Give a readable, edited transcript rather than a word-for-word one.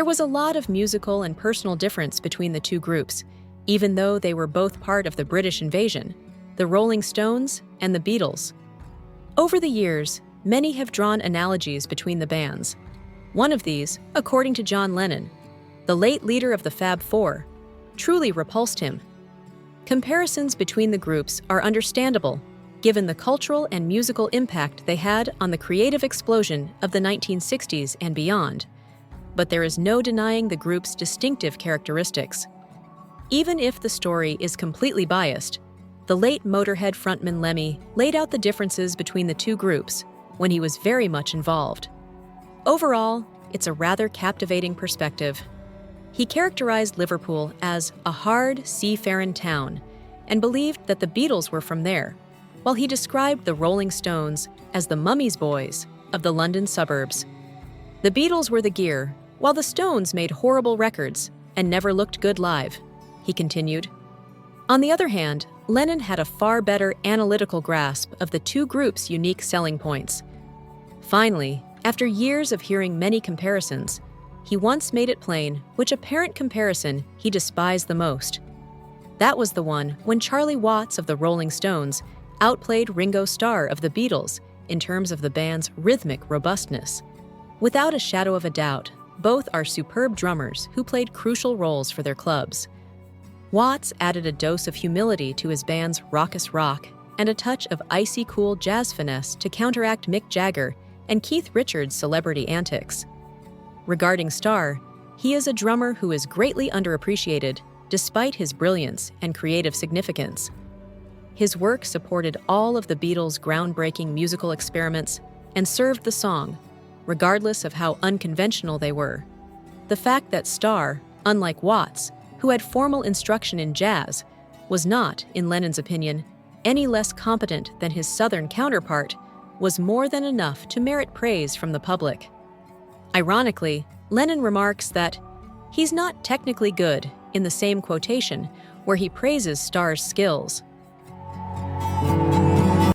There was a lot of musical and personal difference between the two groups, even though they were both part of the British invasion, the Rolling Stones and the Beatles. Over the years, many have drawn analogies between the bands. One of these, according to John Lennon, the late leader of the Fab Four, truly repulsed him. Comparisons between the groups are understandable, given the cultural and musical impact they had on the creative explosion of the 1960s and beyond. But there is no denying the group's distinctive characteristics. Even if the story is completely biased, the late Motorhead frontman Lemmy laid out the differences between the two groups when he was very much involved. Overall, it's a rather captivating perspective. He characterized Liverpool as a hard, seafaring town and believed that the Beatles were from there, while he described the Rolling Stones as the mummy's boys of the London suburbs. The Beatles were the gear, while the Stones made horrible records and never looked good live, he continued. On the other hand, Lennon had a far better analytical grasp of the two groups' unique selling points. Finally, after years of hearing many comparisons, he once made it plain which apparent comparison he despised the most. That was the one when Charlie Watts of the Rolling Stones outplayed Ringo Starr of the Beatles in terms of the band's rhythmic robustness. Without a shadow of a doubt, both are superb drummers who played crucial roles for their clubs. Watts added a dose of humility to his band's raucous rock and a touch of icy cool jazz finesse to counteract Mick Jagger and Keith Richards' celebrity antics. Regarding Starr, he is a drummer who is greatly underappreciated despite his brilliance and creative significance. His work supported all of the Beatles' groundbreaking musical experiments and served the song, regardless of how unconventional they were. The fact that Starr, unlike Watts, who had formal instruction in jazz, was not, in Lennon's opinion, any less competent than his Southern counterpart, was more than enough to merit praise from the public. Ironically, Lennon remarks that he's not technically good in the same quotation where he praises Starr's skills.